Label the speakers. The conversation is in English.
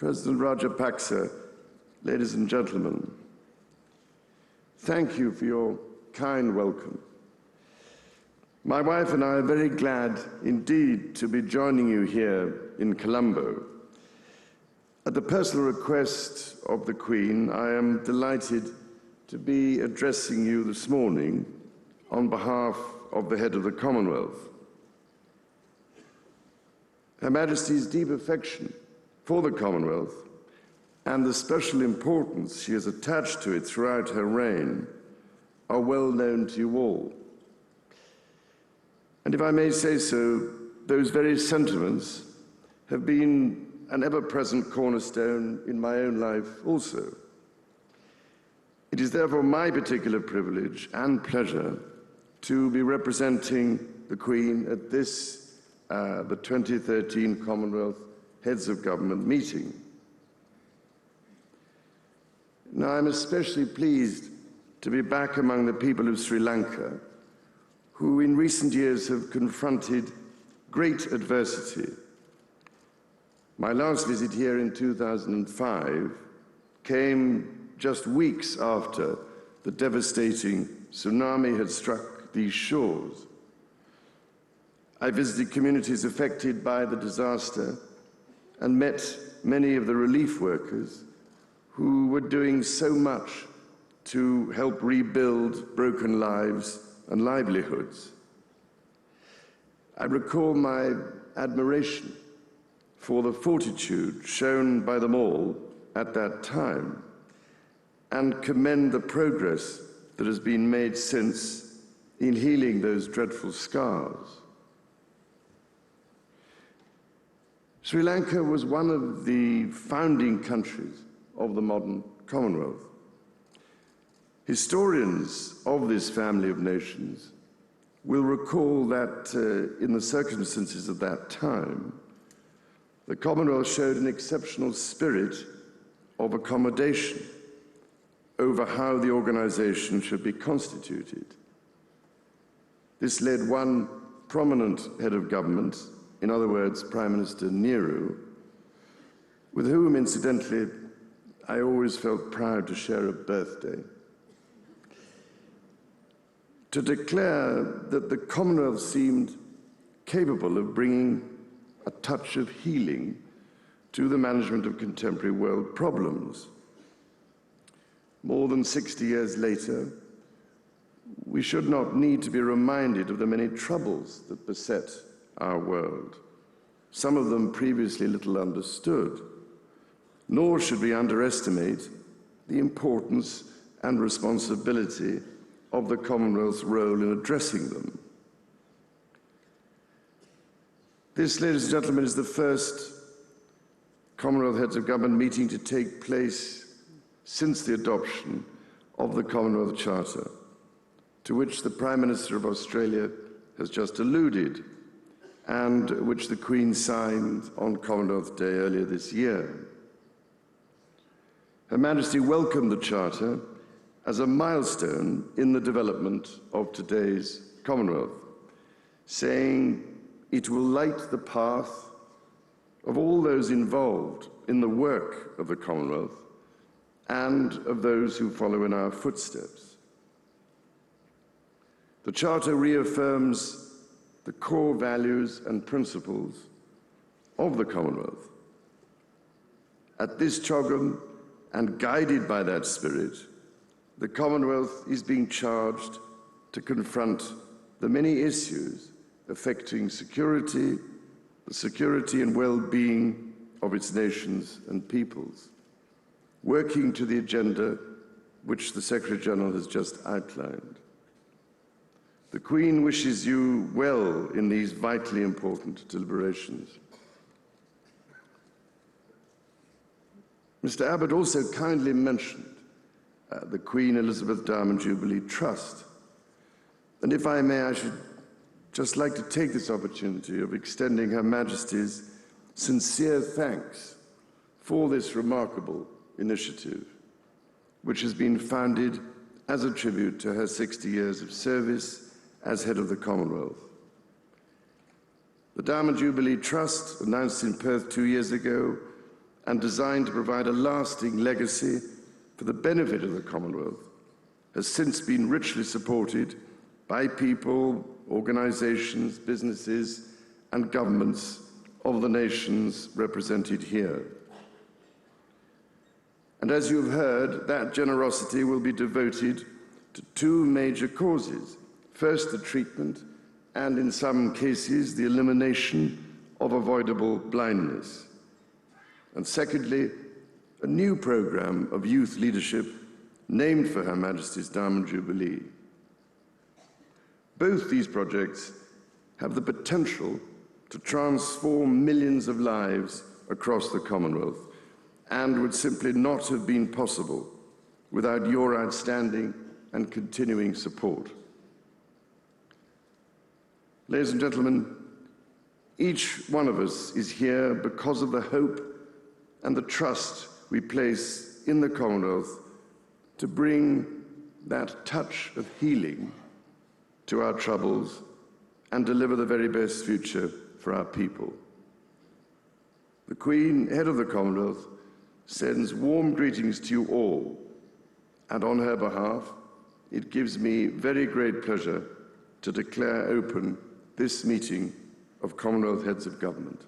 Speaker 1: President Rajapaksa, ladies and gentlemen, thank you for your kind welcome. My wife and I are very glad indeed to be joining you here in Colombo. At the personal request of the Queen, I am delighted to be addressing you this morning on behalf of the head of the Commonwealth. Her Majesty's deep affection for the Commonwealth and the special importance she has attached to it throughout her reign are well known to you all. And if I may say so, those very sentiments have been an ever-present cornerstone in my own life also. It is therefore my particular privilege and pleasure to be representing the Queen at this, the 2013 Commonwealth Heads of Government meeting. Now, I'm especially pleased to be back among the people of Sri Lanka, who in recent years have confronted great adversity. My last visit here in 2005 came just weeks after the devastating tsunami had struck these shores. I visited communities affected by the disaster and met many of the relief workers who were doing so much to help rebuild broken lives and livelihoods. I recall my admiration for the fortitude shown by them all at that time and commend the progress that has been made since in healing those dreadful scars. Sri Lanka was one of the founding countries of the modern Commonwealth. Historians of this family of nations will recall that in the circumstances of that time, the Commonwealth showed an exceptional spirit of accommodation over how the organization should be constituted. This led one prominent head of government, in other words, Prime Minister Nehru, with whom, incidentally, I always felt proud to share a birthday, to declare that the Commonwealth seemed capable of bringing a touch of healing to the management of contemporary world problems. More than 60 years later, we should not need to be reminded of the many troubles that beset our world, some of them previously little understood, nor should we underestimate the importance and responsibility of the Commonwealth's role in addressing them. This, ladies and gentlemen, is the first Commonwealth Heads of Government meeting to take place since the adoption of the Commonwealth Charter, to which the Prime Minister of Australia has just alluded, and which the Queen signed on Commonwealth Day earlier this year. Her Majesty welcomed the Charter as a milestone in the development of today's Commonwealth, saying it will light the path of all those involved in the work of the Commonwealth and of those who follow in our footsteps. The Charter reaffirms the core values and principles of the Commonwealth. At this CHOGM, and guided by that spirit, the Commonwealth is being charged to confront the many issues affecting security, the security and well-being of its nations and peoples, working to the agenda which the Secretary-General has just outlined. The Queen wishes you well in these vitally important deliberations. Mr. Abbott also kindly mentioned the Queen Elizabeth Diamond Jubilee Trust. And if I may, I should just like to take this opportunity of extending Her Majesty's sincere thanks for this remarkable initiative, which has been founded as a tribute to her 60 years of service as head of the Commonwealth. The Diamond Jubilee Trust, announced in Perth 2 years ago, and designed to provide a lasting legacy for the benefit of the Commonwealth, has since been richly supported by people, organisations, businesses and governments of the nations represented here. And as you have heard, that generosity will be devoted to two major causes. First, the treatment and, in some cases, the elimination of avoidable blindness. And secondly, a new programme of youth leadership named for Her Majesty's Diamond Jubilee. Both these projects have the potential to transform millions of lives across the Commonwealth and would simply not have been possible without your outstanding and continuing support. Ladies and gentlemen, each one of us is here because of the hope and the trust we place in the Commonwealth to bring that touch of healing to our troubles and deliver the very best future for our people. The Queen, head of the Commonwealth, sends warm greetings to you all, and on her behalf, it gives me very great pleasure to declare open this meeting of Commonwealth Heads of Government.